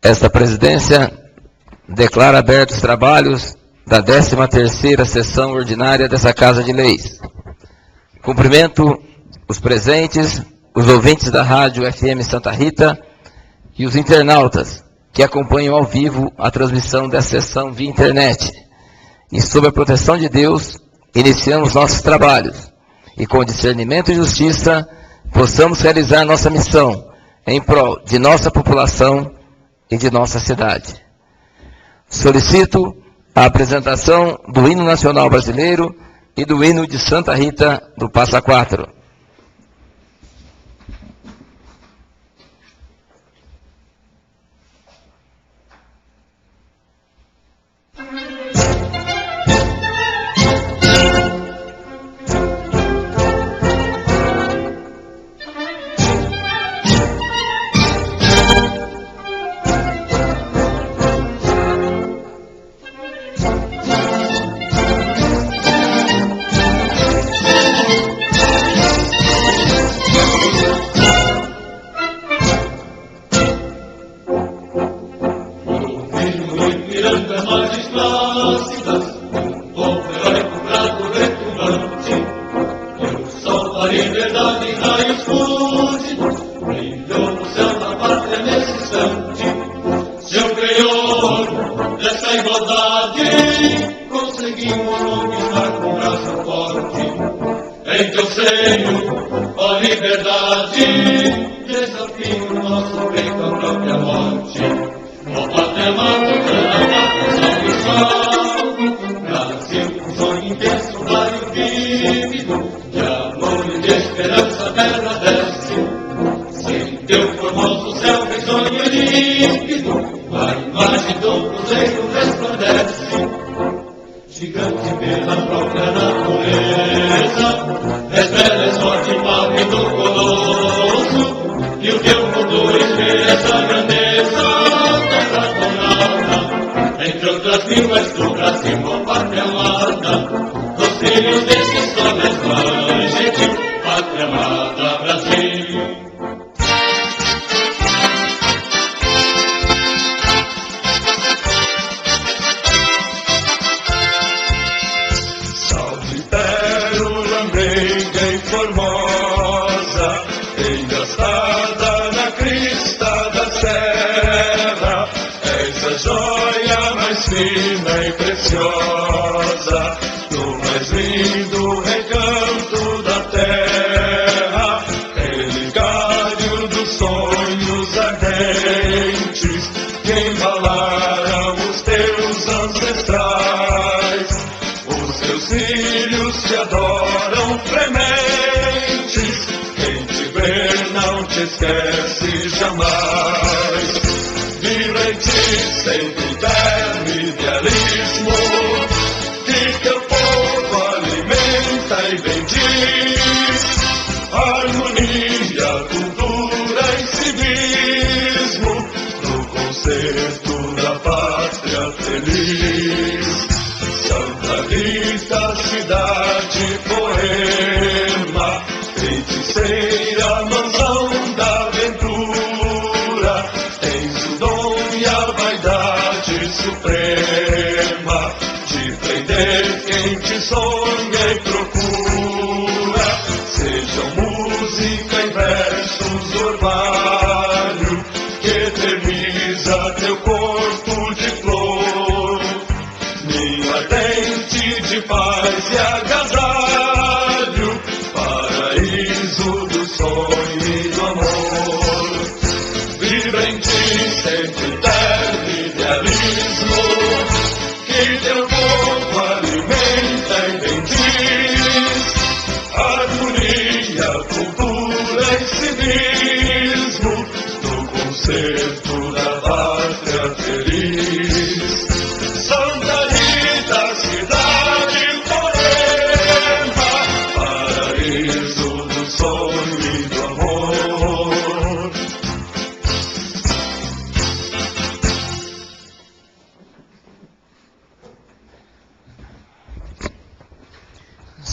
Esta presidência declara abertos os trabalhos da 13ª sessão ordinária dessa Casa de Leis. Cumprimento os presentes, os ouvintes da Rádio FM Santa Rita e os internautas que acompanham ao vivo a transmissão dessa sessão via internet. E sob a proteção de Deus, iniciamos nossos trabalhos e com discernimento e justiça possamos realizar nossa missão em prol de nossa população e de nossa cidade. Solicito a apresentação do hino nacional brasileiro e do hino de Santa Rita do Passa Quatro.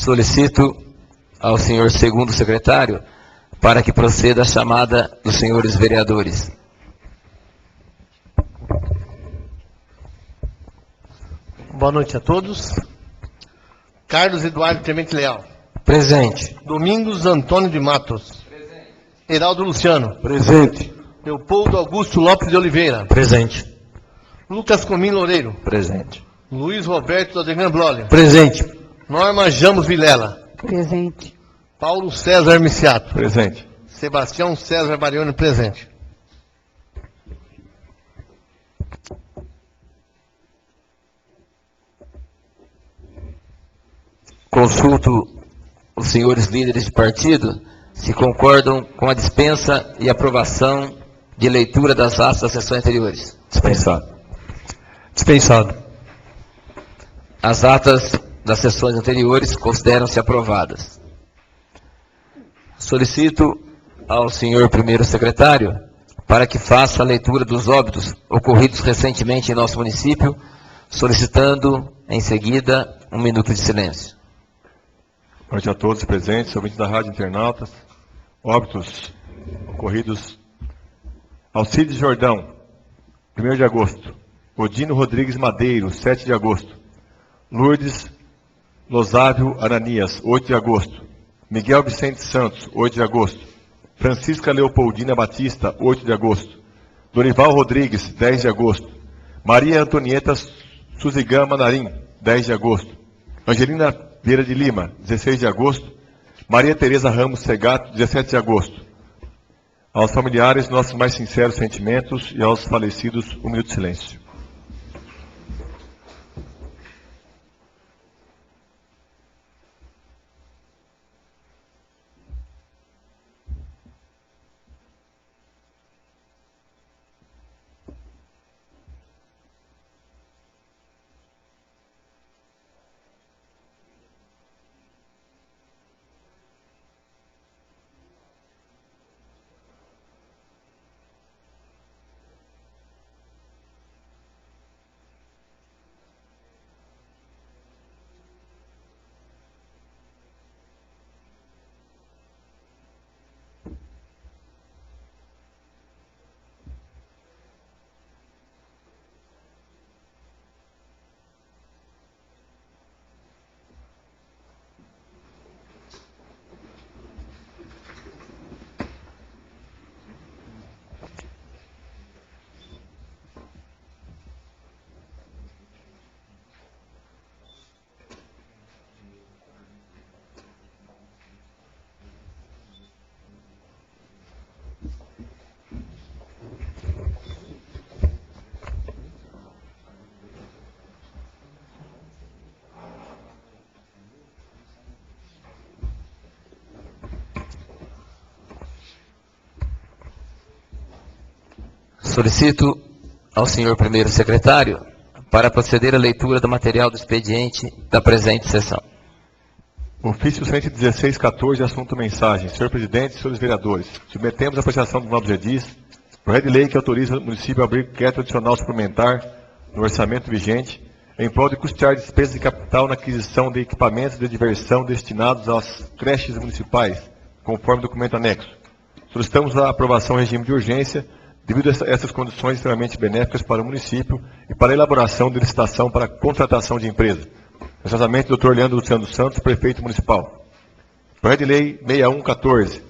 Solicito ao senhor segundo secretário para que proceda a chamada dos senhores vereadores. Boa noite a todos. Carlos Eduardo Clemente Leal. Presente. Domingos Antônio de Matos. Presente. Heraldo Luciano. Presente. Leopoldo Augusto Lopes de Oliveira. Presente. Lucas Comim Loureiro. Presente. Luiz Roberto Adegan Blolio. Presente. Norma Jamos Vilela. Presente. Paulo César Miciato. Presente. Sebastião César Barione, presente. Consulto os senhores líderes de partido se concordam com a dispensa e aprovação de leitura das atas das sessões anteriores. Dispensado. Dispensado. As atas das sessões anteriores consideram-se aprovadas. Solicito ao senhor primeiro secretário para que faça a leitura dos óbitos ocorridos recentemente em nosso município, solicitando, em seguida, 1 minuto de silêncio. Boa noite a todos os presentes, ouvintes da Rádio Internautas. Óbitos ocorridos: Alcides Jordão, 1º de agosto. Odino Rodrigues Madeiro, 7 de agosto. Lourdes Losávio Aranias, 8 de agosto. Miguel Vicente Santos, 8 de agosto. Francisca Leopoldina Batista, 8 de agosto. Dorival Rodrigues, 10 de agosto. Maria Antonieta Suzigama Narim, 10 de agosto. Angelina Vieira de Lima, 16 de agosto. Maria Tereza Ramos Segato, 17 de agosto. Aos familiares, nossos mais sinceros sentimentos, e aos falecidos, 1 minuto de silêncio. Solicito ao senhor primeiro secretário para proceder à leitura do material do expediente da presente sessão. Ofício 116-14, assunto mensagem. Senhor presidente, senhores vereadores, submetemos à apreciação dos novos edis projeto de lei que autoriza o município a abrir crédito adicional suplementar no orçamento vigente em prol de custear despesas de capital na aquisição de equipamentos de diversão destinados às creches municipais, conforme documento anexo. Solicitamos a aprovação em regime de urgência devido a essas condições extremamente benéficas para o município e para a elaboração de licitação para contratação de empresa. Responsavelmente, Dr. Leandro Luciano dos Santos, prefeito municipal. Projeto de lei 6114,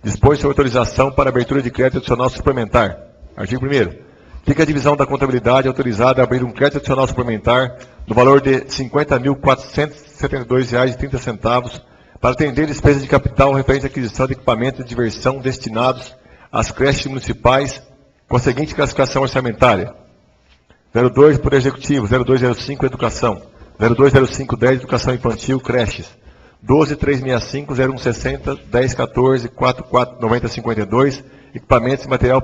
dispõe sobre autorização para abertura de crédito adicional suplementar. Artigo 1º. Fica a divisão da contabilidade autorizada a abrir um crédito adicional suplementar no valor de R$ 50.472,30 para atender despesas de capital referente à aquisição de equipamentos de diversão destinados às creches municipais com a seguinte classificação orçamentária: 02, Poder Executivo, 0205, Educação, 020510, Educação Infantil, Creches, 12365, 0160, 1014, 4490, 52, Equipamentos e Material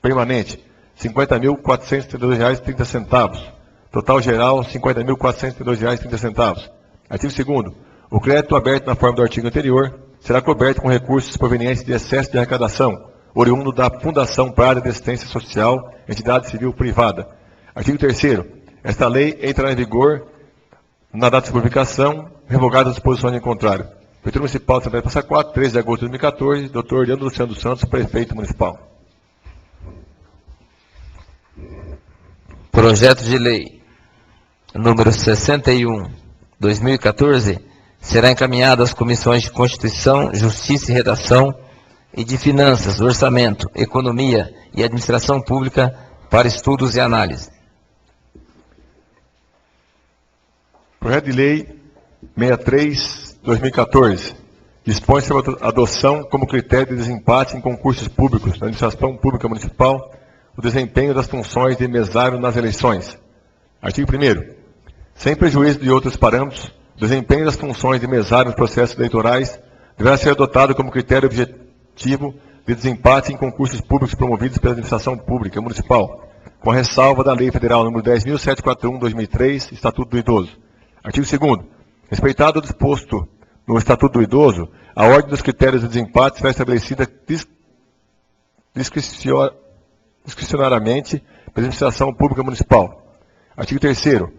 Permanente, R$ 50.432,30. Total geral, R$ 50.432,30. Artigo 2º. O crédito aberto na forma do artigo anterior será coberto com recursos provenientes de excesso de arrecadação, oriundo da Fundação para a Área de Assistência Social, entidade civil privada. Artigo 3º. Esta lei entrará em vigor na data de publicação, revogada as disposições em contrário. Prefeitura Municipal de Santa Maria Passa Quatro, 13 de agosto de 2014, Dr. Leandro Luciano dos Santos, prefeito municipal. Projeto de lei número 61/2014, será encaminhado às comissões de Constituição, Justiça e Redação e de Finanças, Orçamento, Economia e Administração Pública para estudos e análise. Projeto de Lei 63/2014 dispõe sobre a adoção como critério de desempate em concursos públicos na administração pública municipal o desempenho das funções de mesário nas eleições. Artigo 1º. Sem prejuízo de outros parâmetros, o desempenho das funções de mesário nos processos eleitorais deverá ser adotado como critério objetivo de desempate em concursos públicos promovidos pela administração pública municipal, com a ressalva da Lei Federal nº 10.741/2003, Estatuto do Idoso. Artigo 2º. Respeitado o disposto no Estatuto do Idoso, a ordem dos critérios de desempate será estabelecida discricionariamente pela administração pública municipal. Artigo 3º.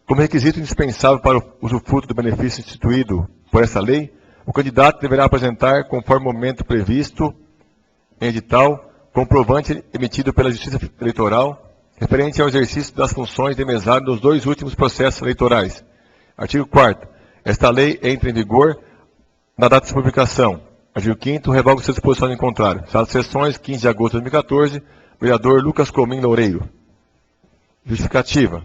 Como requisito indispensável para o usufruto do benefício instituído por essa lei, o candidato deverá apresentar, conforme o momento previsto em edital, comprovante emitido pela Justiça Eleitoral, referente ao exercício das funções de mesário nos 2 últimos processos eleitorais. Artigo 4º. Esta lei entra em vigor na data de sua publicação. Artigo 5º. Revoga suas disposições em contrário. Sala de Sessões, 15 de agosto de 2014. Vereador Lucas Comim Loureiro. Justificativa.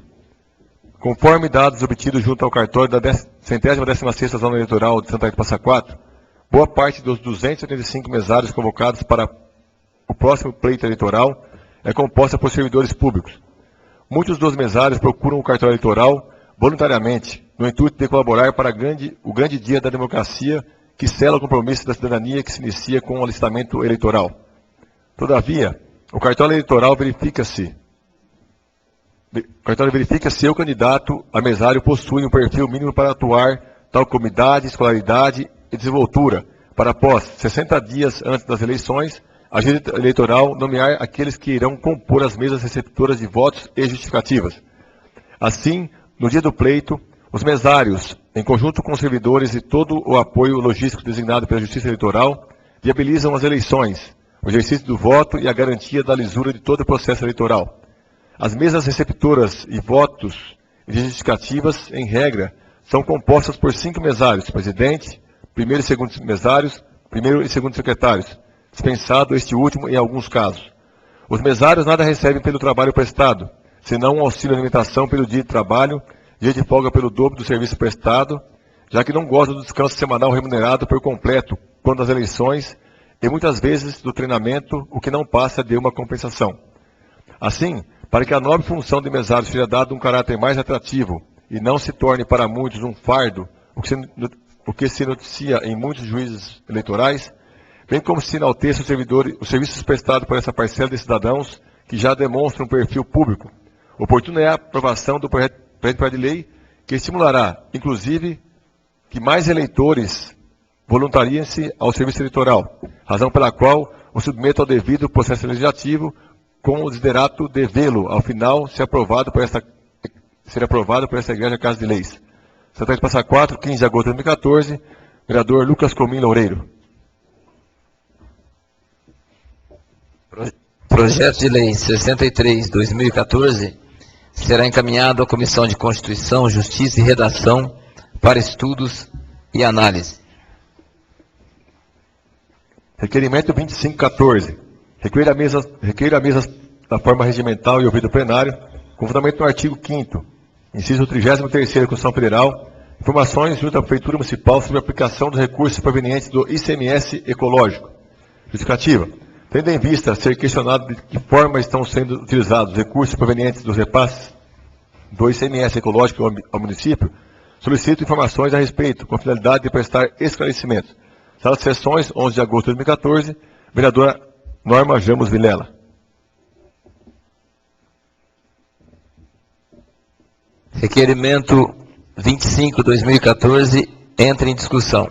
Conforme dados obtidos junto ao cartório da 116ª Zona Eleitoral de Santa Rita do Passa Quatro, boa parte dos 285 mesários convocados para o próximo pleito eleitoral é composta por servidores públicos. Muitos dos mesários procuram o cartório eleitoral voluntariamente, no intuito de colaborar para o grande dia da democracia que sela o compromisso da cidadania que se inicia com o alistamento eleitoral. Todavia, o cartório eleitoral verifica se o candidato a mesário possui um perfil mínimo para atuar, tal como idade, escolaridade e desenvoltura, para após 60 dias antes das eleições, a Junta Eleitoral nomear aqueles que irão compor as mesas receptoras de votos e justificativas. Assim, no dia do pleito, os mesários, em conjunto com os servidores e todo o apoio logístico designado pela Justiça Eleitoral, viabilizam as eleições, o exercício do voto e a garantia da lisura de todo o processo eleitoral. As mesas receptoras e votos e justificativas, em regra, são compostas por 5 mesários, presidente, primeiro e segundo mesários, primeiro e segundo secretários, dispensado este último em alguns casos. Os mesários nada recebem pelo trabalho prestado, senão um auxílio alimentação pelo dia de trabalho, dia de folga pelo dobro do serviço prestado, já que não gozam do descanso semanal remunerado por completo quando as eleições, e muitas vezes do treinamento, o que não passa de uma compensação. Assim, para que a nobre função de mesário seja dada um caráter mais atrativo e não se torne para muitos um fardo, o que se noticia em muitos juízes eleitorais, bem como se enalteça os serviços prestados por essa parcela de cidadãos que já demonstram um perfil público. Oportuna é a aprovação do projeto de lei que estimulará, inclusive, que mais eleitores voluntariem-se ao serviço eleitoral, razão pela qual o submeto ao devido processo legislativo com o desiderato de vê-lo, ao final, ser aprovado por esta Igreja Casa de Leis. Santa Rita do Passa Quatro, 15 de agosto de 2014, vereador Lucas Comim Loureiro. Projeto de Lei 63/2014 será encaminhado à Comissão de Constituição, Justiça e Redação para estudos e análise. Requerimento 2514. Requer a mesa da forma regimental e ouvido plenário, com fundamento no artigo 5º, inciso 33º da Constituição Federal, informações junto à Prefeitura Municipal sobre a aplicação dos recursos provenientes do ICMS ecológico. Justificativa. Tendo em vista ser questionado de que forma estão sendo utilizados os recursos provenientes dos repasses do ICMS ecológico ao município, solicito informações a respeito, com a finalidade de prestar esclarecimentos. Sala de Sessões, 11 de agosto de 2014, vereadora Norma Jamos Vilela. Requerimento 25/2014 entra em discussão.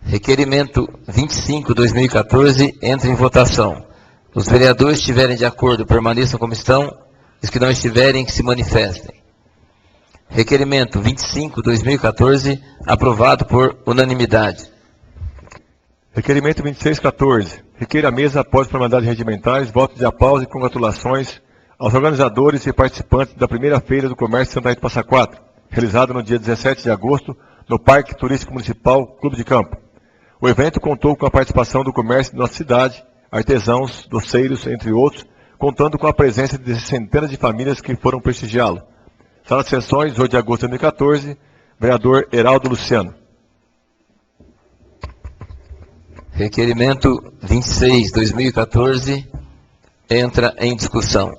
Requerimento 25/2014 entra em votação. Os vereadores estiverem de acordo, permaneçam como estão. Os que não estiverem, que se manifestem. Requerimento 25/2014 aprovado por unanimidade. Requerimento 2614. Requer a mesa, após formalidades regimentais, votos de aplauso e congratulações aos organizadores e participantes da primeira Feira do Comércio de Santa Rita Passa Quatro, realizada no dia 17 de agosto no Parque Turístico Municipal Clube de Campo. O evento contou com a participação do comércio de nossa cidade, artesãos, doceiros, entre outros, contando com a presença de centenas de famílias que foram prestigiá-lo. Sala de sessões, 8 de agosto de 2014, vereador Heraldo Luciano. Requerimento 26/2014 entra em discussão.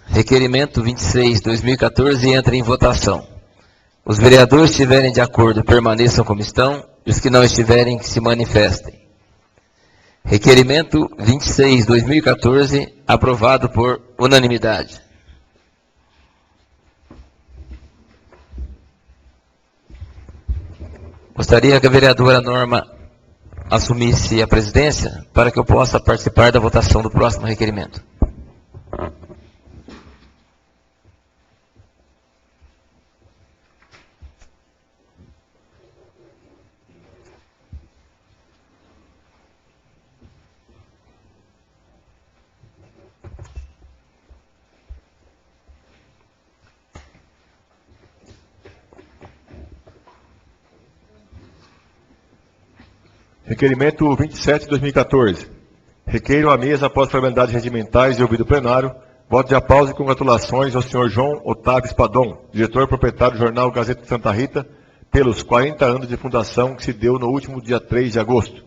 Requerimento 26/2014 entra em votação. Os vereadores que estiverem de acordo permaneçam como estão, e os que não estiverem que se manifestem. Requerimento 26/2014 aprovado por unanimidade. Gostaria que a vereadora Norma assumisse a presidência para que eu possa participar da votação do próximo requerimento. Requerimento 27/2014. Requeiro à mesa, após formalidades regimentais e ouvido o plenário, voto de aplauso e congratulações ao senhor João Otávio Espadon, diretor proprietário do jornal Gazeta de Santa Rita, pelos 40 anos de fundação que se deu no último dia 3 de agosto.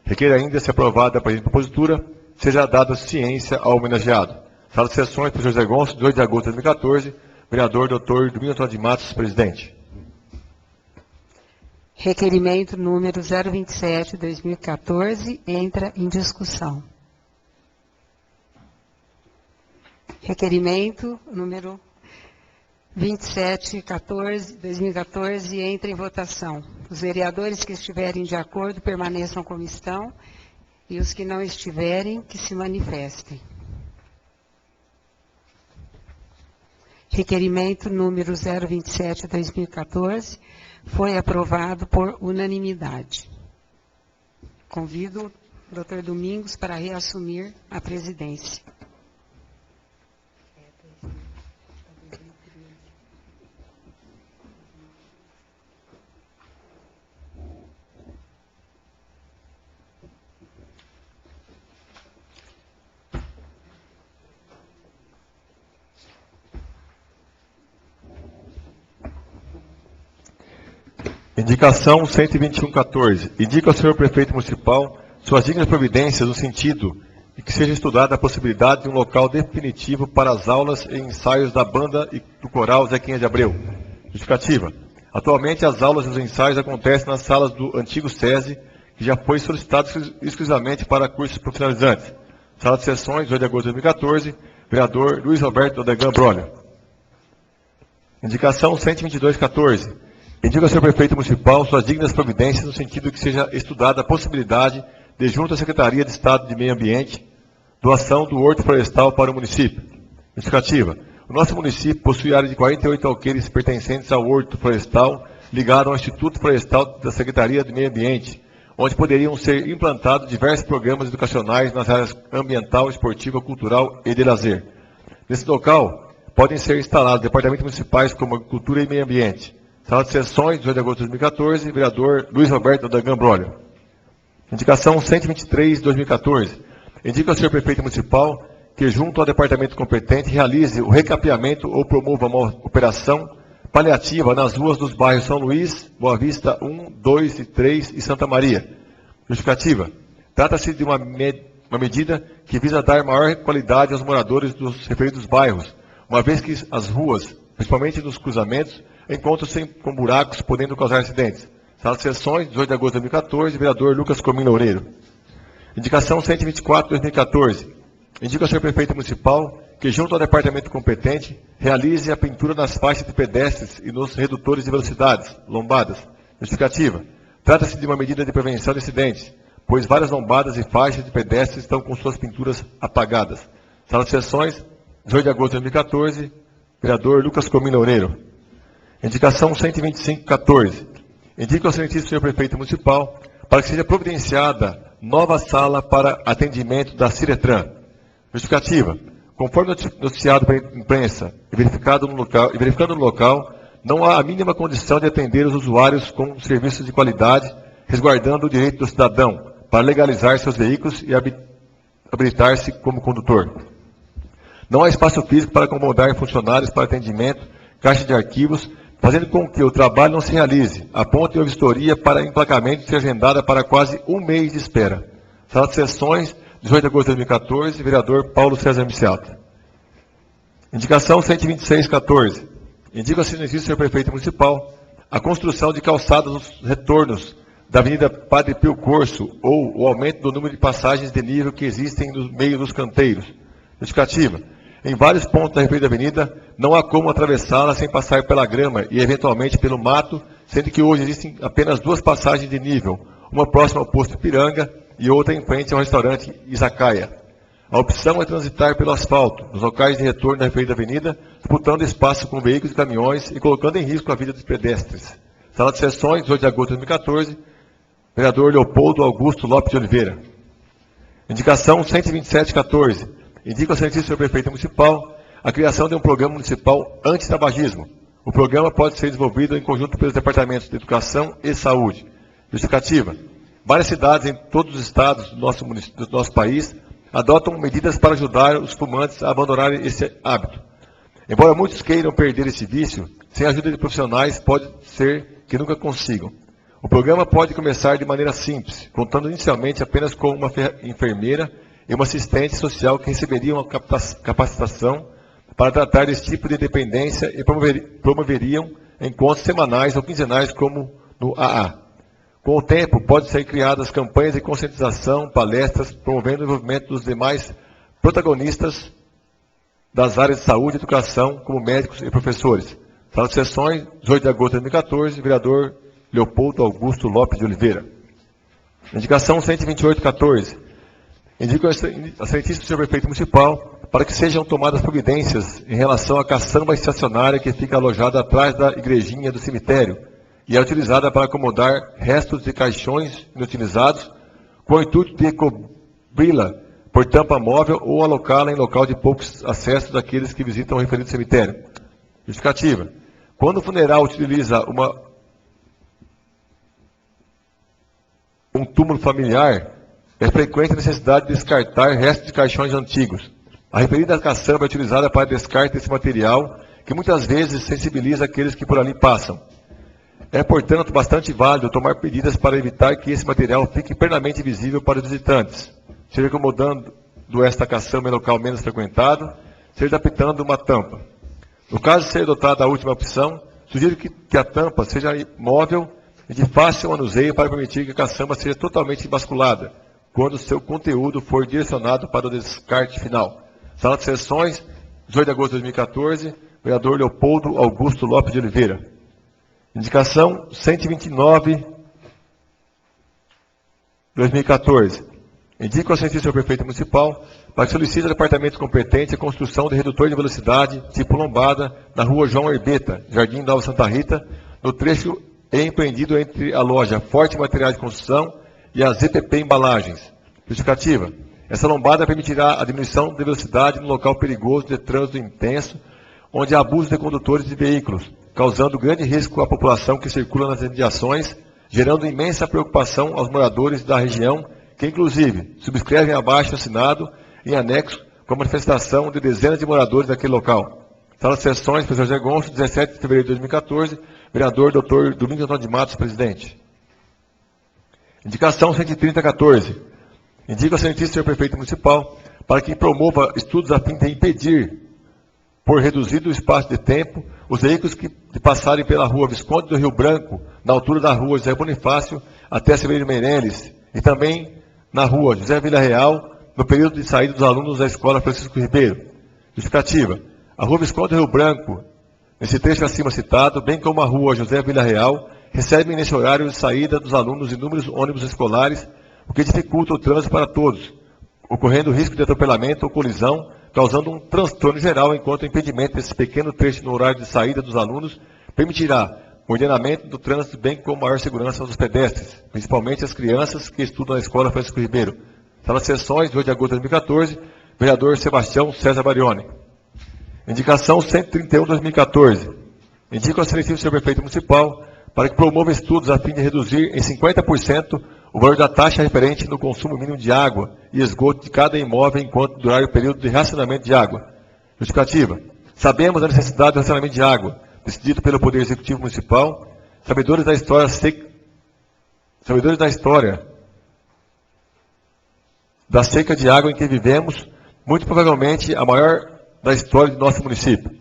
Requeiro ainda, se aprovada a presente propositura, seja dada ciência ao homenageado. Sala de sessões, professor José Gonçalves, 18 de agosto de 2014, vereador Dr. Domingos Antônio de Matos, presidente. Requerimento número 027/2014 entra em discussão. Requerimento número 27/2014 entra em votação. Os vereadores que estiverem de acordo permaneçam como estão, e os que não estiverem que se manifestem. Requerimento número 027/2014 foi aprovado por unanimidade. Convido o Dr. Domingos para reassumir a presidência. Indicação 121/14. Indica ao senhor prefeito municipal suas dignas providências no sentido de que seja estudada a possibilidade de um local definitivo para as aulas e ensaios da banda e do coral Zequinha de Abreu. Justificativa. Atualmente as aulas e os ensaios acontecem nas salas do antigo SESI, que já foi solicitado exclusivamente para cursos profissionalizantes. Sala de sessões, 8 de agosto de 2014, vereador Luiz Roberto Odegan Brolio. Indicação 122/14. Indica ao senhor prefeito municipal suas dignas providências no sentido de que seja estudada a possibilidade de, junto à Secretaria de Estado de Meio Ambiente, doação do horto florestal para o município. Justificativa. O nosso município possui área de 48 alqueires pertencentes ao horto florestal, ligado ao Instituto Florestal da Secretaria de Meio Ambiente, onde poderiam ser implantados diversos programas educacionais nas áreas ambiental, esportiva, cultural e de lazer. Nesse local, podem ser instalados departamentos municipais como Agricultura e Meio Ambiente. Sala de sessões, 18 de agosto de 2014, vereador Luiz Roberto Odegan Brolio. Indicação 123/2014. Indica ao senhor prefeito municipal que, junto ao departamento competente, realize o recapeamento ou promova uma operação paliativa nas ruas dos bairros São Luís, Boa Vista 1, 2 e 3 e Santa Maria. Justificativa. Trata-se de uma medida que visa dar maior qualidade aos moradores dos referidos bairros, uma vez que as ruas, principalmente nos cruzamentos, encontram-se com buracos, podendo causar acidentes. Sala de sessões, 18 de agosto de 2014, vereador Lucas Comim Loureiro. Indicação 124/2014. Indica ao senhor prefeito municipal que, junto ao departamento competente, realize a pintura nas faixas de pedestres e nos redutores de velocidades, lombadas. Justificativa. Trata-se de uma medida de prevenção de acidentes, pois várias lombadas e faixas de pedestres estão com suas pinturas apagadas. Sala de sessões, 18 de agosto de 2014, vereador Lucas Comim Loureiro. Indicação 125/14. Indica ao excelentíssimo senhor prefeito municipal para que seja providenciada nova sala para atendimento da Ciretran. Justificativa. Conforme noticiado pela imprensa e verificando no local, não há a mínima condição de atender os usuários com serviços de qualidade, resguardando o direito do cidadão para legalizar seus veículos e habilitar-se como condutor. Não há espaço físico para acomodar funcionários para atendimento, caixa de arquivos, fazendo com que o trabalho não se realize, a ponto de a vistoria para emplacamento ser agendada para quase um mês de espera. Sala de sessões, 18 de agosto de 2014, vereador Paulo César Miciata. Indicação 12614. Indica ao senhor prefeito municipal a construção de calçadas nos retornos da Avenida Padre Pio Corso ou o aumento do número de passagens de nível que existem no meio dos canteiros. Justificativa. Em vários pontos da referida avenida, não há como atravessá-la sem passar pela grama e, eventualmente, pelo mato, sendo que hoje existem apenas 2 passagens de nível, uma próxima ao posto Piranga e outra em frente ao restaurante Izakaya. A opção é transitar pelo asfalto, nos locais de retorno da referida avenida, disputando espaço com veículos e caminhões e colocando em risco a vida dos pedestres. Sala de sessões, 18 de agosto de 2014, vereador Leopoldo Augusto Lopes de Oliveira. Indicação 12714. Indica ao senhor prefeito municipal a criação de um programa municipal antitabagismo. O programa pode ser desenvolvido em conjunto pelos departamentos de Educação e Saúde. Justificativa. Várias cidades em todos os estados do nosso país adotam medidas para ajudar os fumantes a abandonarem esse hábito. Embora muitos queiram perder esse vício, sem a ajuda de profissionais pode ser que nunca consigam. O programa pode começar de maneira simples, contando inicialmente apenas com uma enfermeira e uma assistente social que receberiam uma capacitação para tratar desse tipo de dependência e promoveriam encontros semanais ou quinzenais como no AA. Com o tempo, podem ser criadas campanhas de conscientização, palestras, promovendo o envolvimento dos demais protagonistas das áreas de saúde e educação, como médicos e professores. Sala de sessões, 18 de agosto de 2014, vereador Leopoldo Augusto Lopes de Oliveira. Indicação 12814. Indico ao excelentíssimo senhor prefeito municipal para que sejam tomadas providências em relação à caçamba estacionária que fica alojada atrás da igrejinha do cemitério e é utilizada para acomodar restos de caixões inutilizados com o intuito de cobri-la por tampa móvel ou alocá-la em local de poucos acessos daqueles que visitam o referido cemitério. Justificativa. Quando o funeral utiliza um túmulo familiar, é frequente a necessidade de descartar restos de caixões antigos. A referida caçamba é utilizada para descarte desse material, que muitas vezes sensibiliza aqueles que por ali passam. É, portanto, bastante válido tomar medidas para evitar que esse material fique plenamente visível para os visitantes, seja acomodando esta caçamba em local menos frequentado, seja adaptando uma tampa. No caso de ser adotada a última opção, sugiro que a tampa seja móvel e de fácil manuseio para permitir que a caçamba seja totalmente basculada, quando seu conteúdo for direcionado para o descarte final. Sala de sessões, 18 de agosto de 2014, vereador Leopoldo Augusto Lopes de Oliveira. Indicação 129/2014. Indico ao senhor prefeito municipal para que solicite ao departamento competente a construção de redutor de velocidade tipo lombada na rua João Herbeta, Jardim Nova Santa Rita, no trecho empreendido entre a loja Forte Materiais de Construção e a ZPP Embalagens. Justificativa. Essa lombada permitirá a diminuição de velocidade no local perigoso de trânsito intenso, onde há abuso de condutores de veículos, causando grande risco à população que circula nas imediações, gerando imensa preocupação aos moradores da região, que inclusive subscrevem abaixo assinado em anexo com a manifestação de dezenas de moradores daquele local. Sala de sessões, professor Zé Gonçalves, 17 de fevereiro de 2014, vereador Dr. Domingos Antônio de Matos, presidente. Indicação 130/14. Indica ao senhor prefeito municipal para que promova estudos a fim de impedir, por reduzido espaço de tempo, os veículos que passarem pela rua Visconde do Rio Branco, na altura da rua José Bonifácio, até Severino Meireles, e também na rua José Villarreal, no período de saída dos alunos da escola Francisco Ribeiro. Justificativa. A rua Visconde do Rio Branco, nesse trecho acima citado, bem como a rua José Villarreal, recebem nesse horário de saída dos alunos inúmeros ônibus escolares, o que dificulta o trânsito para todos, ocorrendo risco de atropelamento ou colisão, causando um transtorno geral, enquanto o impedimento desse pequeno trecho no horário de saída dos alunos permitirá o ordenamento do trânsito, bem como maior segurança aos pedestres, principalmente as crianças que estudam na escola Francisco Ribeiro. Sala de sessões, 2 de agosto de 2014, vereador Sebastião César Barione. Indicação 131/2014. Indica ao excelentíssimo senhor prefeito municipal para que promova estudos a fim de reduzir em 50% o valor da taxa referente no consumo mínimo de água e esgoto de cada imóvel enquanto durar o período de racionamento de água. Justificativa. Sabemos da necessidade do racionamento de água, decidido pelo Poder Executivo Municipal, sabedores da história da seca de água em que vivemos, muito provavelmente a maior da história de nosso município.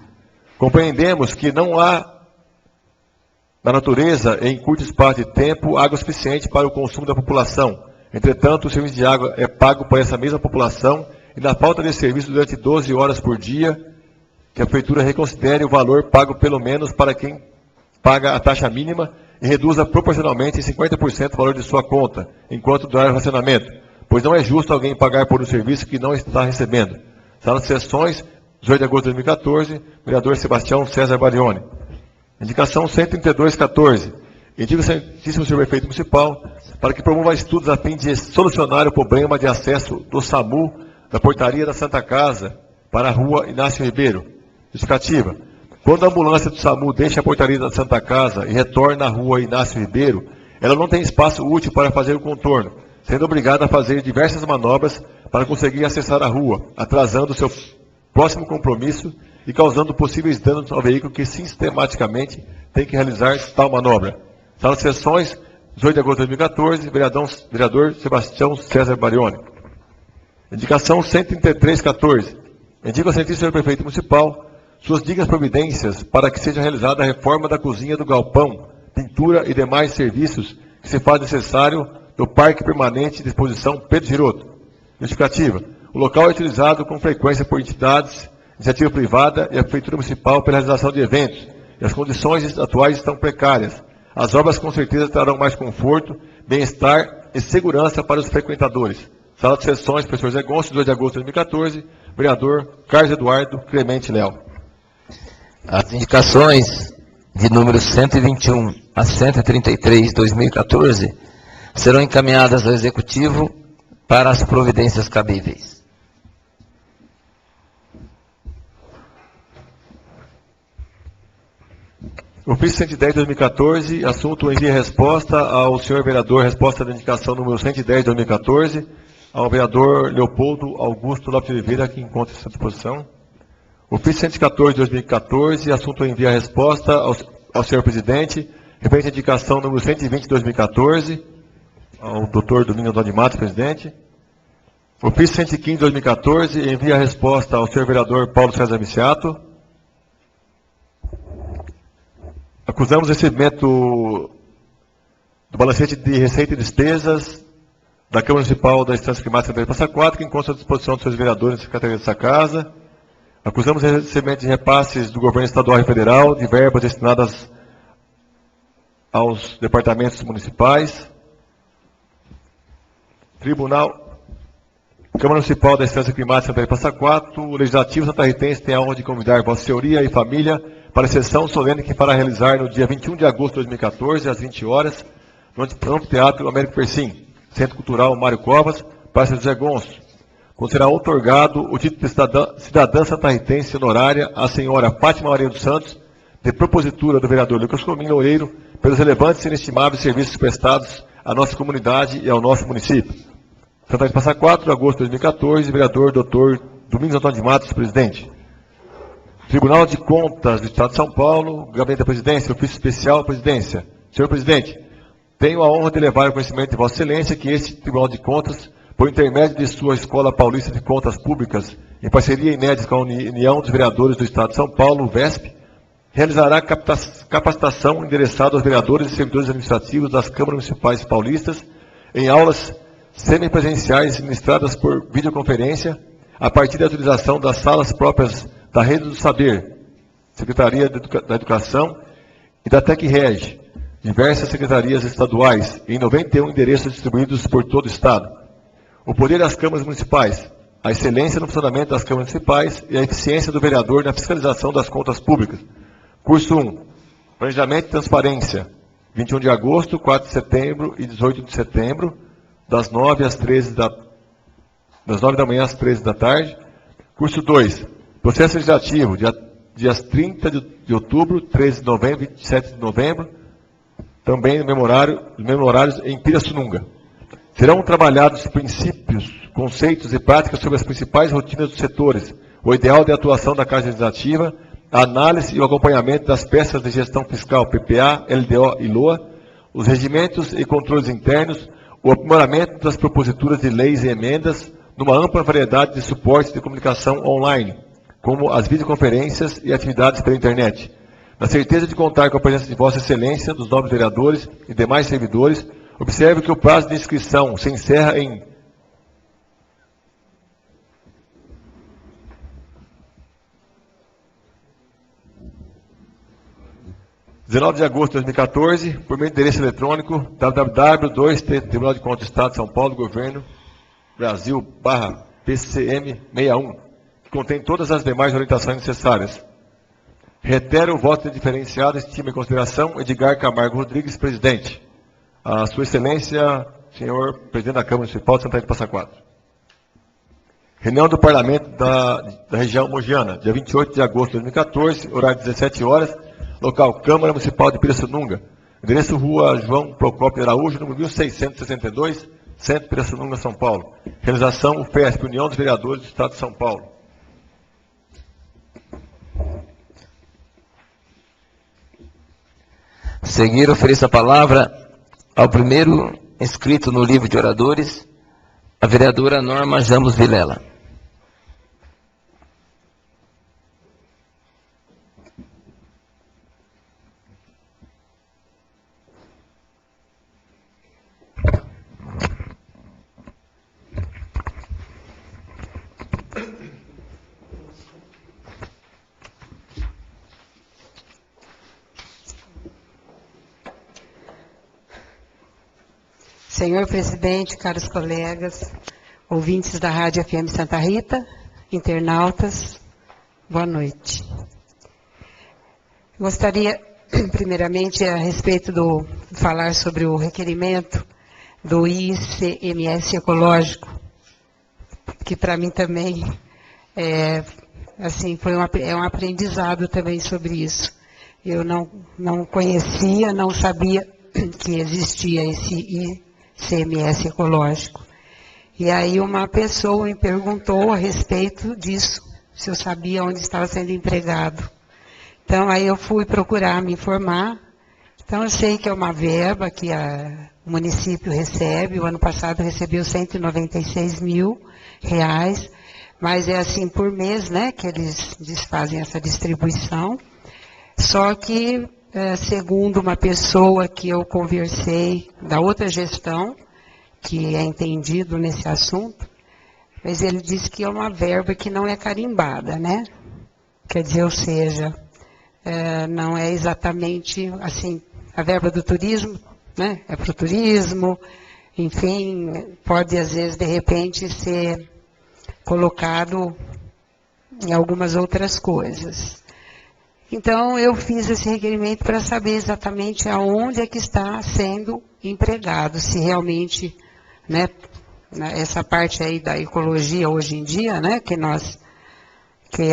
Compreendemos que não há na natureza, em curto espaço de tempo, água suficiente para o consumo da população. Entretanto, o serviço de água é pago por essa mesma população e, na falta de serviço durante 12 horas por dia, que a Prefeitura reconsidere o valor pago pelo menos para quem paga a taxa mínima e reduza proporcionalmente em 50% o valor de sua conta, enquanto durar o racionamento, pois não é justo alguém pagar por um serviço que não está recebendo. Sala de sessões, 18 de agosto de 2014, vereador Sebastião César Barione. Indicação 132/14. Indica o excelentíssimo senhor prefeito municipal para que promova estudos a fim de solucionar o problema de acesso do SAMU da portaria da Santa Casa para a rua Inácio Ribeiro. Justificativa. Quando a ambulância do SAMU deixa a portaria da Santa Casa e retorna à rua Inácio Ribeiro, ela não tem espaço útil para fazer o contorno, sendo obrigada a fazer diversas manobras para conseguir acessar a rua, atrasando seu próximo compromisso e causando possíveis danos ao veículo que sistematicamente tem que realizar tal manobra. Sala de sessões, 18 de agosto de 2014, vereador Sebastião César Barione. Indicação 133/14. Indica ao excelentíssimo senhor prefeito municipal suas dignas providências para que seja realizada a reforma da cozinha do galpão, pintura e demais serviços que se faz necessário no Parque Permanente de Exposição Pedro Giroto. Justificativa. O local é utilizado com frequência por entidades, iniciativa privada e a Prefeitura Municipal pela realização de eventos, e as condições atuais estão precárias. As obras com certeza trarão mais conforto, bem-estar e segurança para os frequentadores. Sala de sessões, professor Zé Gonçalves, 2 de agosto de 2014, vereador Carlos Eduardo Clemente Léo. As indicações de números 121 a 133 de 2014 serão encaminhadas ao Executivo para as providências cabíveis. Ofício 110 de 2014, assunto envia resposta ao senhor vereador, resposta da indicação número 110 de 2014, ao vereador Leopoldo Augusto Lopes de Oliveira, que encontra essa disposição. Ofício 114 de 2014, assunto envia resposta ao senhor presidente, referente à indicação número 120 de 2014, ao doutor Domingos Antônio de Matos, presidente. Ofício 115 de 2014, envia resposta ao senhor vereador Paulo César Miciato. Acusamos o recebimento do balancete de receita e despesas da Câmara Municipal da Instância Climática de Passa Quatro, que encontra à disposição dos seus vereadores na Secretaria dessa Casa. Acusamos o recebimento de repasses do governo estadual e federal, de verbas destinadas aos departamentos municipais. Câmara Municipal da Instância Climática de Passa Quatro, o Legislativo Santarritense tem a honra de convidar Vossa Senhoria e família para a sessão solene que fará realizar no dia 21 de agosto de 2014, às 20 horas, no Anfiteatro Américo Persim, Centro Cultural Mário Covas, Praça José Gonçalves, quando será outorgado o título de cidadã santarritense honorária à senhora Fátima Maria dos Santos, de propositura do vereador Lucas Comim Loureiro, pelos relevantes e inestimáveis serviços prestados à nossa comunidade e ao nosso município. Santa de Passa Quatro, de agosto de 2014, vereador Dr. Domingos Antônio de Matos, presidente. Tribunal de Contas do Estado de São Paulo, Gabinete da Presidência, Ofício Especial, Presidência. Senhor Presidente, tenho a honra de levar ao conhecimento de Vossa Excelência que este Tribunal de Contas, por intermédio de sua Escola Paulista de Contas Públicas, em parceria inédita com a União dos Vereadores do Estado de São Paulo, VESP, realizará capacitação endereçada aos vereadores e servidores administrativos das câmaras municipais paulistas em aulas semipresenciais ministradas por videoconferência, a partir da utilização das salas próprias da Rede do Saber, Secretaria da Educação e da TecReg, diversas secretarias estaduais, em 91 endereços distribuídos por todo o Estado. O poder das câmaras municipais, a excelência no funcionamento das câmaras municipais e a eficiência do vereador na fiscalização das contas públicas. Curso 1, Planejamento e Transparência, 21 de agosto, 4 de setembro e 18 de setembro, das 9 da manhã às 13 da tarde. Curso 2, processo legislativo, dias 30 de outubro, 13 de novembro e 27 de novembro, também no mesmo horários em Pirassununga. Serão trabalhados princípios, conceitos e práticas sobre as principais rotinas dos setores, o ideal de atuação da Casa Legislativa, a análise e o acompanhamento das peças de gestão fiscal, PPA, LDO e LOA, os regimentos e controles internos, o aprimoramento das proposituras de leis e emendas, numa ampla variedade de suportes de comunicação online, como as videoconferências e atividades pela internet. Na certeza de contar com a presença de Vossa Excelência, dos nobres vereadores e demais servidores, observe que o prazo de inscrição se encerra em 19 de agosto de 2014, por meio do endereço eletrônico www.Tribunal de Contas do Estado de São Paulo, Governo, Brasil/PCM61, que contém todas as demais orientações necessárias. Reitero o voto de diferenciado, estima e consideração, Edgar Camargo Rodrigues, presidente. A Sua Excelência, senhor presidente da Câmara Municipal de Santa Rita do Passa Quatro. Reunião do Parlamento da região mogiana, dia 28 de agosto de 2014, horário 17 horas, local Câmara Municipal de Pirassununga, endereço Rua João Procópio Araújo, número 1662, Centro Pirassununga, São Paulo. Realização UFESP, União dos Vereadores do Estado de São Paulo. Seguir, ofereço a palavra ao primeiro inscrito no livro de oradores, a vereadora Norma Jambos Vilela. Senhor presidente, caros colegas, ouvintes da Rádio FM Santa Rita, internautas, boa noite. Gostaria, primeiramente, a respeito de falar sobre o requerimento do ICMS ecológico, que para mim também foi um aprendizado também sobre isso. Eu não conhecia, não sabia que existia esse ICMS ecológico. E aí uma pessoa me perguntou a respeito disso, se eu sabia onde estava sendo empregado. Então aí eu fui procurar me informar. Então eu sei que é uma verba que o município recebe, o ano passado recebeu R$196 mil, mas é assim por mês, né, que eles fazem essa distribuição. Só que segundo uma pessoa que eu conversei da outra gestão, que é entendido nesse assunto, mas ele disse que é uma verba que não é carimbada, né? Quer dizer, ou seja, não é exatamente assim, a verba do turismo, né? É para o turismo, enfim, pode às vezes, de repente, ser colocado em algumas outras coisas. Então, eu fiz esse requerimento para saber exatamente aonde é que está sendo empregado, se realmente, né, essa parte aí da ecologia hoje em dia, né, que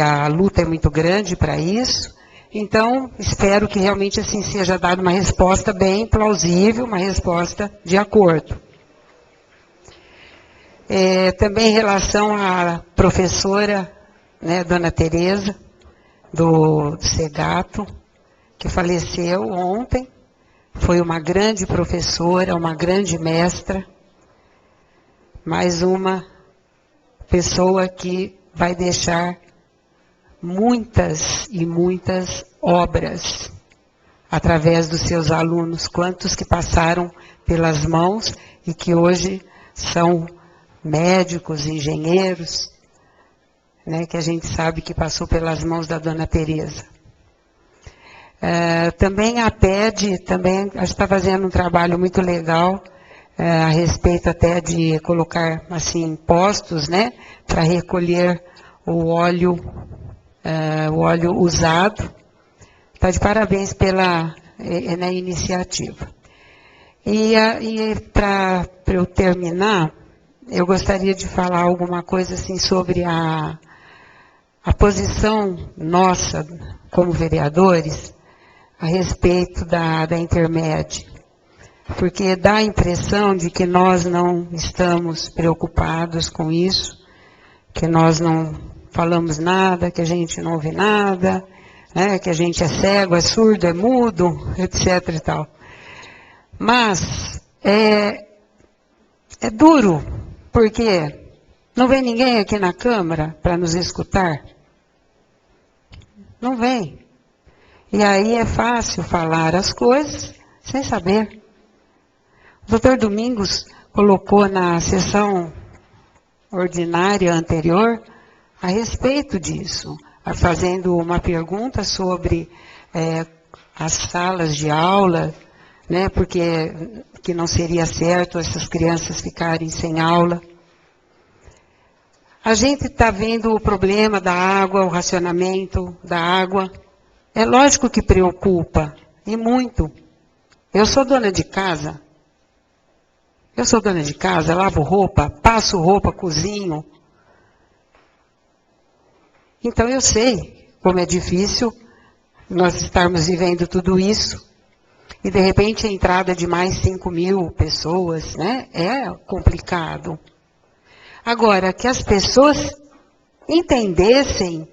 a luta é muito grande para isso. Então, espero que realmente assim seja dada uma resposta bem plausível, uma resposta de acordo. Também em relação à professora, né, Dona Tereza, do Segato, que faleceu ontem, foi uma grande professora, uma grande mestra, mais uma pessoa que vai deixar muitas e muitas obras através dos seus alunos, quantos que passaram pelas mãos e que hoje são médicos, engenheiros, né, que a gente sabe que passou pelas mãos da Dona Tereza. Também a PED, também está fazendo um trabalho muito legal, a respeito até de colocar, assim, postos, né, para recolher o óleo usado. Está de parabéns pela iniciativa. E para eu terminar, eu gostaria de falar alguma coisa assim sobre a posição nossa, como vereadores, a respeito da Intermed. Porque dá a impressão de que nós não estamos preocupados com isso, que nós não falamos nada, que a gente não ouve nada, né, que a gente é cego, é surdo, é mudo, etc. e tal. Mas é duro, porque não vem ninguém aqui na Câmara para nos escutar. Não vem. E aí é fácil falar as coisas sem saber. O doutor Domingos colocou na sessão ordinária anterior a respeito disso, fazendo uma pergunta sobre as salas de aula, né, porque que não seria certo essas crianças ficarem sem aula. A gente está vendo o problema da água, o racionamento da água. É lógico que preocupa, e muito. Eu sou dona de casa. Lavo roupa, passo roupa, cozinho. Então eu sei como é difícil nós estarmos vivendo tudo isso. E de repente a entrada de mais 5.000 pessoas, né? É complicado. Agora, que as pessoas entendessem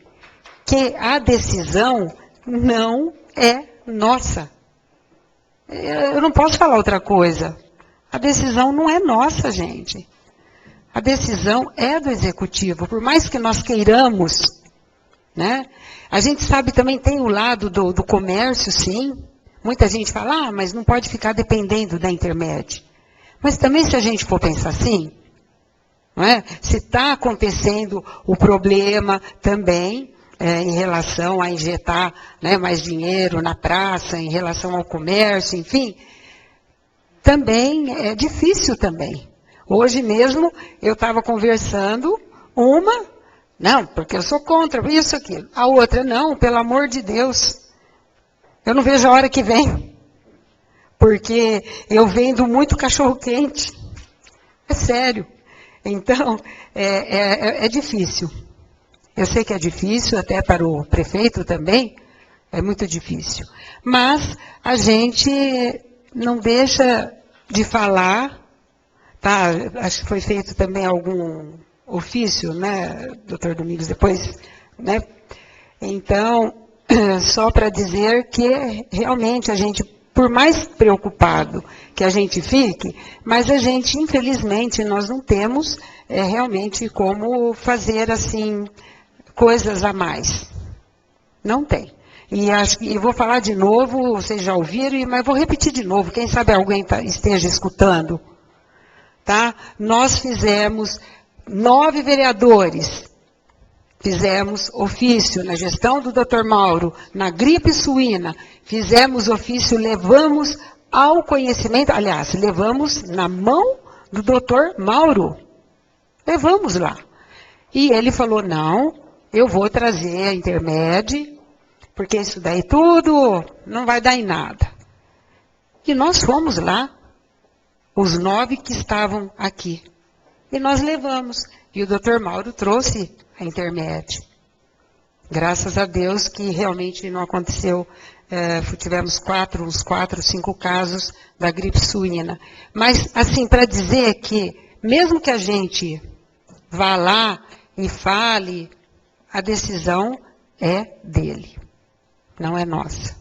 que a decisão não é nossa. Eu não posso falar outra coisa. A decisão não é nossa, gente. A decisão é do executivo, por mais que nós queiramos, né? A gente sabe também, tem o lado do comércio, sim. Muita gente fala, mas não pode ficar dependendo da Intermed. Mas também, se a gente for pensar assim, não é? Se está acontecendo o problema também em relação a injetar, né, mais dinheiro na praça, em relação ao comércio, enfim, também é difícil também. Hoje mesmo eu estava conversando, não, porque eu sou contra isso, aquilo. A outra, não, pelo amor de Deus, eu não vejo a hora que vem, porque eu vendo muito cachorro-quente. É sério. Então, é difícil. Eu sei que é difícil, até para o prefeito também, é muito difícil. Mas a gente não deixa de falar, tá? Acho que foi feito também algum ofício, né, doutor Domingos, depois, né? Então, só para dizer que realmente a gente, por mais preocupado que a gente fique, mas a gente, infelizmente, nós não temos realmente como fazer, assim, coisas a mais. Não tem. E vou falar de novo, vocês já ouviram, mas vou repetir de novo, quem sabe alguém esteja escutando. Tá? Nós fizemos 9 vereadores, fizemos ofício na gestão do Dr. Mauro, na gripe suína, fizemos ofício, levamos ao conhecimento, aliás, levamos na mão do Dr. Mauro. Levamos lá. E ele falou, não, eu vou trazer a Intermed, porque isso daí tudo não vai dar em nada. E nós fomos lá, os 9 que estavam aqui. E nós levamos. E o Dr. Mauro trouxe a Intermed. Graças a Deus que realmente não aconteceu, tivemos uns 4, 5 casos da gripe suína. Mas, assim, para dizer que, mesmo que a gente vá lá e fale, a decisão é dele, não é nossa.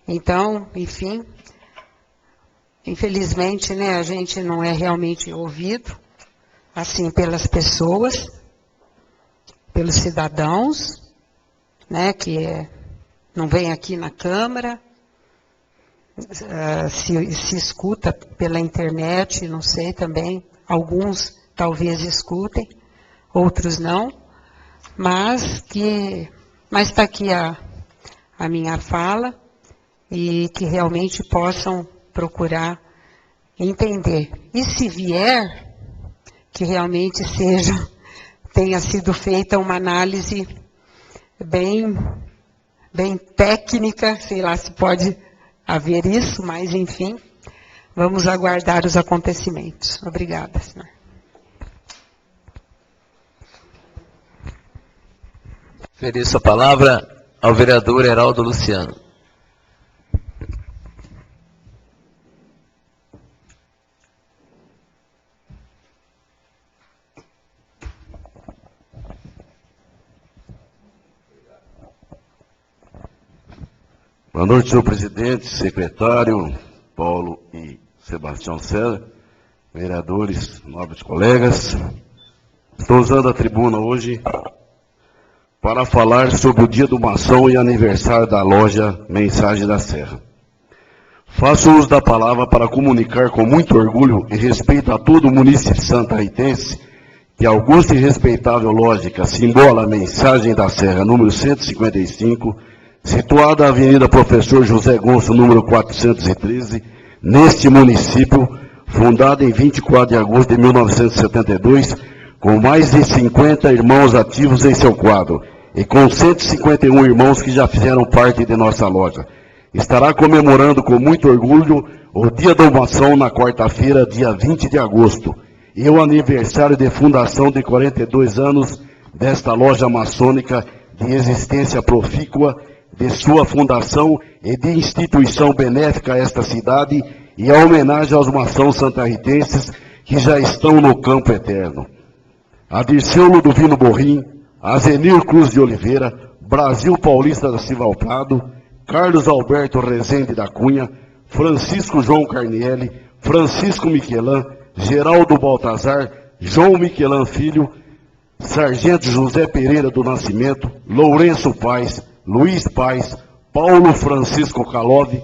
Então, enfim, infelizmente, né, a gente não é realmente ouvido, assim, pelas pessoas, pelos cidadãos, né, que não vem aqui na Câmara, se escuta pela internet, não sei também, alguns talvez escutem, outros não, mas está aqui a minha fala, e que realmente possam procurar entender. E se vier, que realmente tenha sido feita uma análise bem técnica, sei lá se pode haver isso, mas enfim, vamos aguardar os acontecimentos. Obrigada, senhor. Ofereço a palavra ao vereador Heraldo Luciano. Boa noite, senhor presidente, secretário, Paulo e Sebastião César, vereadores, nobres colegas. Estou usando a tribuna hoje para falar sobre o dia do maçom e aniversário da loja Mensagem da Serra. Faço uso da palavra para comunicar com muito orgulho e respeito a todo o município santarritense que a augusta e respeitável loja Simbola Mensagem da Serra, número 155, situada na Avenida Professor José Gonçalves, número 413, neste município, fundada em 24 de agosto de 1972, com mais de 50 irmãos ativos em seu quadro, e com 151 irmãos que já fizeram parte de nossa loja. Estará comemorando com muito orgulho o Dia do Maçom na quarta-feira, dia 20 de agosto, e o aniversário de fundação de 42 anos desta loja maçônica de existência profícua, de sua fundação e de instituição benéfica a esta cidade, e a homenagem aos maçons santarritenses que já estão no campo eterno. A Dirceu Ludovino Borrim, Azenir Cruz de Oliveira, Brasil Paulista da Silva Prado, Carlos Alberto Rezende da Cunha, Francisco João Carnielli, Francisco Miquelan, Geraldo Baltazar, João Miquelan Filho, Sargento José Pereira do Nascimento, Lourenço Paes, Luiz Paes, Paulo Francisco Calove,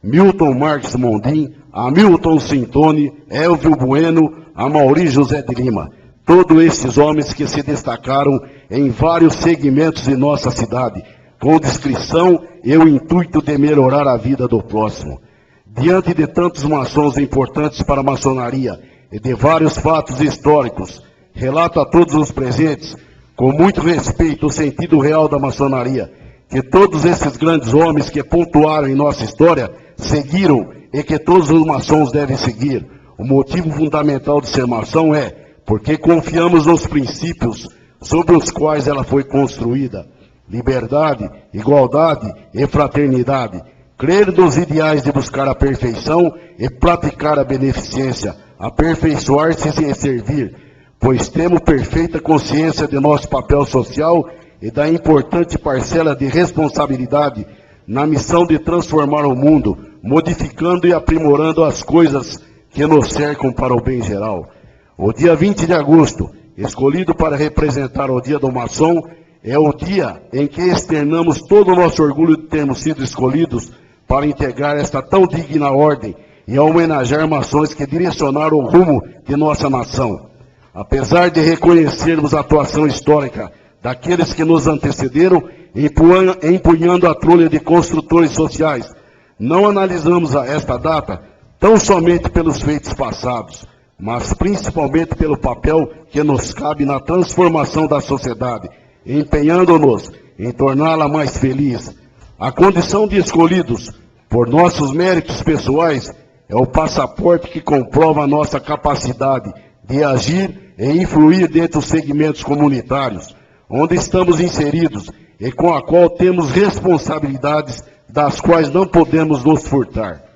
Milton Marques Mondim, Hamilton Sintoni, Elvio Bueno, Amauri José de Lima. Todos esses homens que se destacaram em vários segmentos de nossa cidade, com descrição e o intuito de melhorar a vida do próximo. Diante de tantos maçons importantes para a maçonaria e de vários fatos históricos, relato a todos os presentes, com muito respeito, o sentido real da maçonaria, que todos esses grandes homens que pontuaram em nossa história seguiram e que todos os maçons devem seguir. O motivo fundamental de ser maçom é porque confiamos nos princípios sobre os quais ela foi construída: liberdade, igualdade e fraternidade. Crer nos ideais de buscar a perfeição e praticar a beneficência, aperfeiçoar-se e servir, pois temos perfeita consciência de nosso papel social e da importante parcela de responsabilidade na missão de transformar o mundo, modificando e aprimorando as coisas que nos cercam para o bem geral. O dia 20 de agosto, escolhido para representar o Dia do Maçom, é o dia em que externamos todo o nosso orgulho de termos sido escolhidos para integrar esta tão digna ordem e homenagear maçons que direcionaram o rumo de nossa nação. Apesar de reconhecermos a atuação histórica daqueles que nos antecederam, empunhando a trolha de construtores sociais, não analisamos esta data tão somente pelos feitos passados, mas principalmente pelo papel que nos cabe na transformação da sociedade, empenhando-nos em torná-la mais feliz. A condição de escolhidos por nossos méritos pessoais é o passaporte que comprova a nossa capacidade de agir e influir dentro dos segmentos comunitários, onde estamos inseridos e com a qual temos responsabilidades das quais não podemos nos furtar.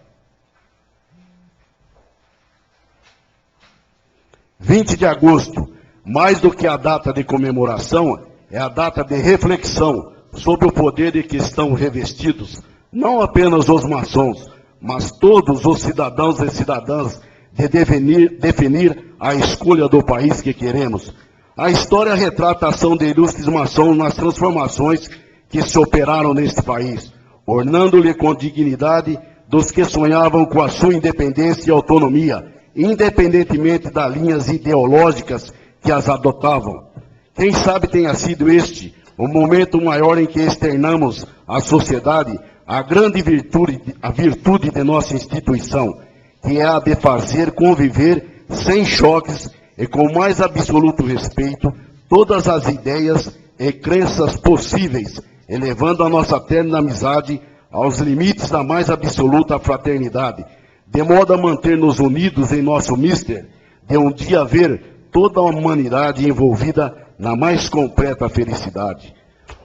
20 de agosto, mais do que a data de comemoração, é a data de reflexão sobre o poder de que estão revestidos, não apenas os maçons, mas todos os cidadãos e cidadãs, de definir a escolha do país que queremos. A história retrata a ação de ilustres maçons nas transformações que se operaram neste país, ornando-lhe com dignidade dos que sonhavam com a sua independência e autonomia, independentemente das linhas ideológicas que as adotavam. Quem sabe tenha sido este o momento maior em que externamos à sociedade a grande virtude de nossa instituição, que é a de fazer conviver sem choques e com o mais absoluto respeito todas as ideias e crenças possíveis, elevando a nossa terna amizade aos limites da mais absoluta fraternidade, de modo a manter-nos unidos em nosso mister, de um dia ver toda a humanidade envolvida na mais completa felicidade.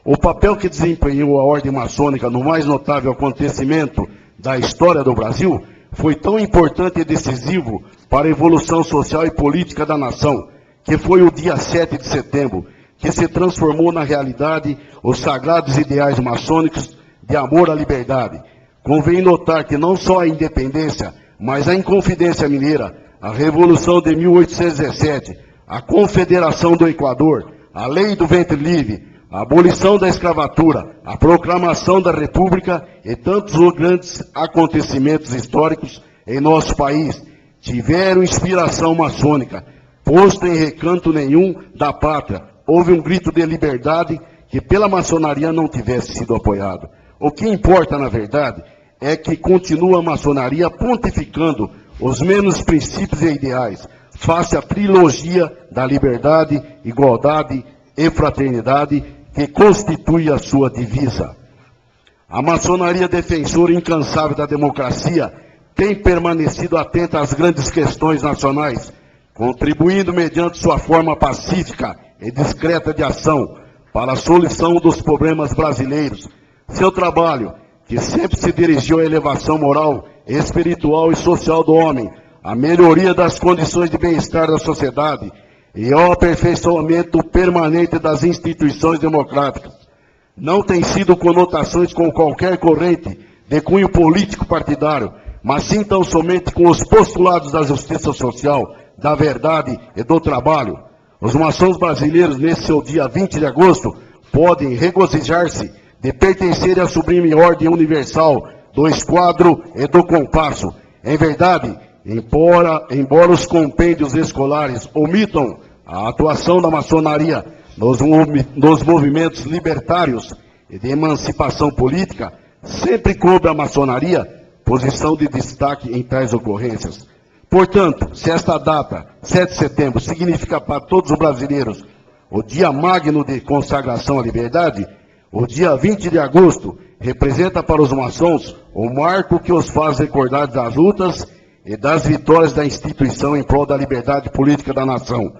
O papel que desempenhou a ordem maçônica no mais notável acontecimento da história do Brasil foi tão importante e decisivo para a evolução social e política da nação, que foi o dia 7 de setembro, que se transformou na realidade os sagrados ideais maçônicos de amor à liberdade. Convém notar que não só a independência, mas a Inconfidência Mineira, a Revolução de 1817, a Confederação do Equador, a Lei do Ventre Livre, a abolição da escravatura, a proclamação da República e tantos grandes acontecimentos históricos em nosso país tiveram inspiração maçônica, posto em recanto nenhum da pátria houve um grito de liberdade que pela maçonaria não tivesse sido apoiado. O que importa, na verdade, é que continua a maçonaria pontificando os mesmos princípios e ideais, face à trilogia da liberdade, igualdade e fraternidade, que constitui a sua divisa. A maçonaria defensora incansável da democracia tem permanecido atenta às grandes questões nacionais, contribuindo mediante sua forma pacífica e discreta de ação para a solução dos problemas brasileiros. Seu trabalho, que sempre se dirigiu à elevação moral, espiritual e social do homem, à melhoria das condições de bem-estar da sociedade e ao aperfeiçoamento permanente das instituições democráticas, não tem sido conotações com qualquer corrente de cunho político partidário, mas sim tão somente com os postulados da justiça social, da verdade e do trabalho. Os maçons brasileiros, nesse seu dia 20 de agosto, podem regozijar-se de pertencerem à sublime ordem universal do esquadro e do compasso. Em verdade, embora os compêndios escolares omitam a atuação da maçonaria nos movimentos libertários e de emancipação política, sempre coube à maçonaria posição de destaque em tais ocorrências. Portanto, se esta data, 7 de setembro, significa para todos os brasileiros o dia magno de consagração à liberdade, o dia 20 de agosto representa para os maçons o marco que os faz recordar das lutas e das vitórias da instituição em prol da liberdade política da nação.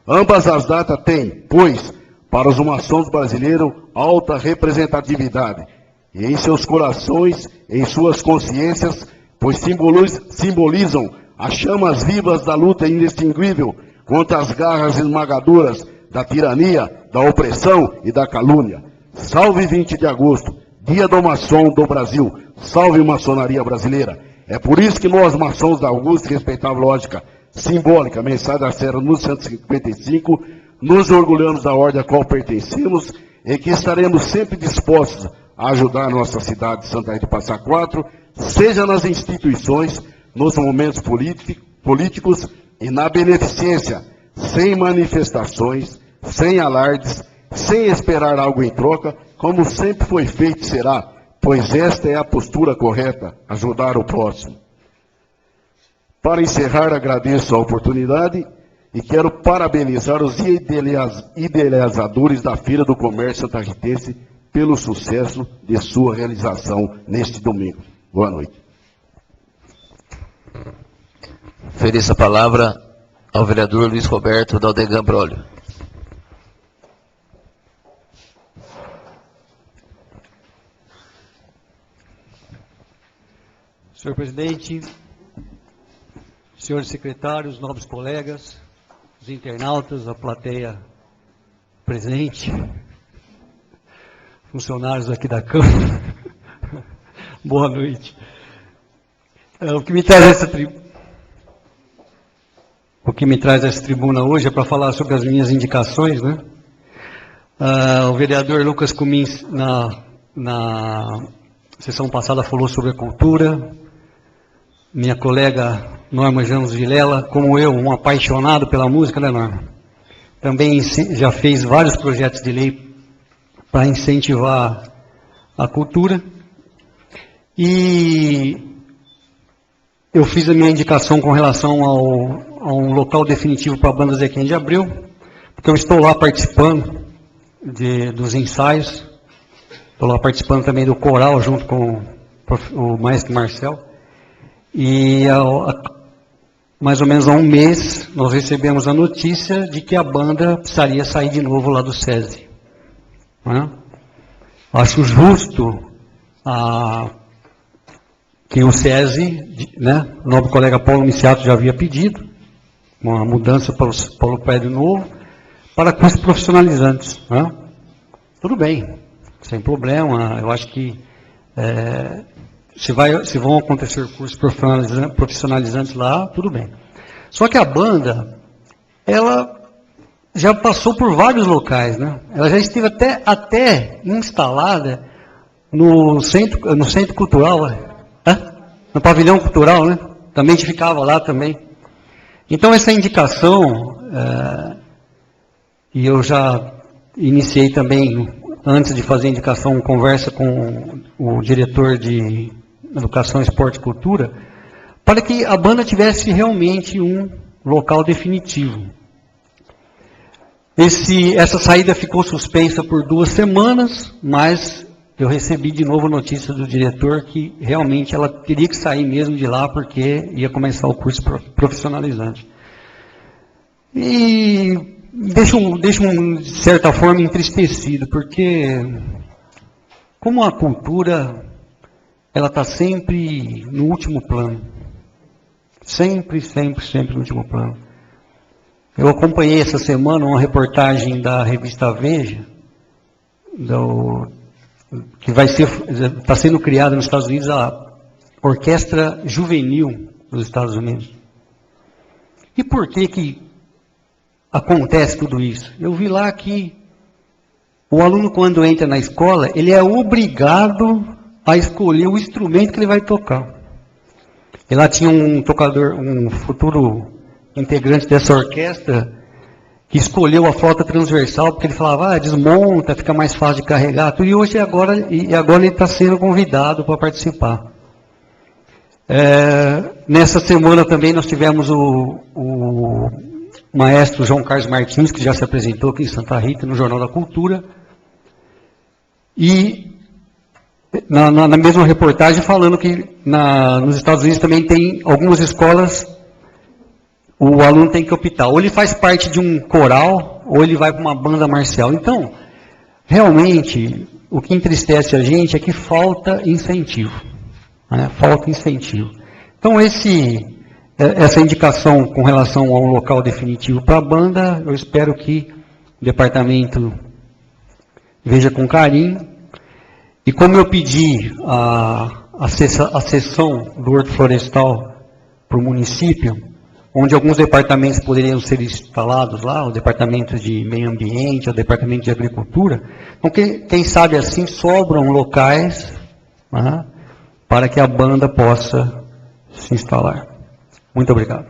Ambas as datas têm, pois, para os maçons brasileiros, alta representatividade, e em seus corações, em suas consciências, pois simbolizam as chamas vivas da luta inextinguível contra as garras esmagadoras da tirania, da opressão e da calúnia. Salve 20 de agosto, dia do maçom do Brasil, salve maçonaria brasileira. É por isso que nós, maçons da augusta e respeitável lógica simbólica, mensagem da Serra no 155, nos orgulhamos da ordem a qual pertencemos e que estaremos sempre dispostos a ajudar a nossa cidade de Santa Rita do Passa Quatro, seja nas instituições, nos momentos políticos e na beneficência, sem manifestações, sem alardes, sem esperar algo em troca, como sempre foi feito e será, pois esta é a postura correta, ajudar o próximo. Para encerrar, agradeço a oportunidade e quero parabenizar os idealizadores da Feira do Comércio Santarritense pelo sucesso de sua realização neste domingo. Boa noite. Ofereço a palavra ao vereador Luiz Roberto Daldegam Brolio. Senhor presidente, senhores secretários, nobres colegas, os internautas, a plateia presente, funcionários aqui da Câmara, boa noite. O que me traz essa tribuna hoje é para falar sobre as minhas indicações, né? O vereador Lucas Comins, na sessão passada, falou sobre a cultura. Minha colega Norma Jamos Vilela, como eu, um apaixonado pela música, né, Norma? Também já fez vários projetos de lei para incentivar a cultura. E eu fiz a minha indicação com relação a um local definitivo para a banda Zequinha de Abreu, porque eu estou lá participando dos ensaios, estou lá participando também do coral, junto com o maestro Marcel. E mais ou menos há um mês, nós recebemos a notícia de que a banda precisaria sair de novo lá do SESI. Né? Acho justo que o SESI, né, o nobre colega Paulo Miciato já havia pedido, uma mudança para o prédio novo, para cursos profissionalizantes. Né? Tudo bem, sem problema, eu acho que se vão acontecer cursos profissionalizantes lá, tudo bem. Só que a banda, ela já passou por vários locais, né? Ela já esteve até instalada no centro cultural, né? No pavilhão cultural, né? Também a gente ficava lá também. Então essa indicação, e eu já iniciei também, antes de fazer a indicação, conversa com o diretor de Educação, Esporte e Cultura, para que a banda tivesse realmente um local definitivo. Essa saída ficou suspensa por 2 semanas, mas eu recebi de novo notícia do diretor que realmente ela teria que sair mesmo de lá, porque ia começar o curso profissionalizante. E deixa de certa forma, entristecido, porque como a cultura, ela está sempre no último plano. Sempre no último plano. Eu acompanhei essa semana uma reportagem da revista Veja, que está sendo criada nos Estados Unidos a Orquestra Juvenil dos Estados Unidos. E por que acontece tudo isso? Eu vi lá que o aluno, quando entra na escola, ele é obrigado a escolher o instrumento que ele vai tocar. E lá tinha um tocador, um futuro integrante dessa orquestra, que escolheu a flauta transversal, porque ele falava, desmonta, fica mais fácil de carregar, tudo, e hoje agora ele está sendo convidado para participar. Nessa semana também nós tivemos o maestro João Carlos Martins, que já se apresentou aqui em Santa Rita, no Jornal da Cultura, e na mesma reportagem falando que nos Estados Unidos também tem algumas escolas, o aluno tem que optar, ou ele faz parte de um coral, ou ele vai para uma banda marcial. Então, realmente, o que entristece a gente é que falta incentivo. Né? Falta incentivo. Então, essa indicação com relação ao local definitivo para a banda, eu espero que o departamento veja com carinho. E como eu pedi a cessão do Horto Florestal para o município, onde alguns departamentos poderiam ser instalados lá, o departamento de meio ambiente, o departamento de agricultura, então quem sabe assim sobram locais, né, para que a banda possa se instalar. Muito obrigado.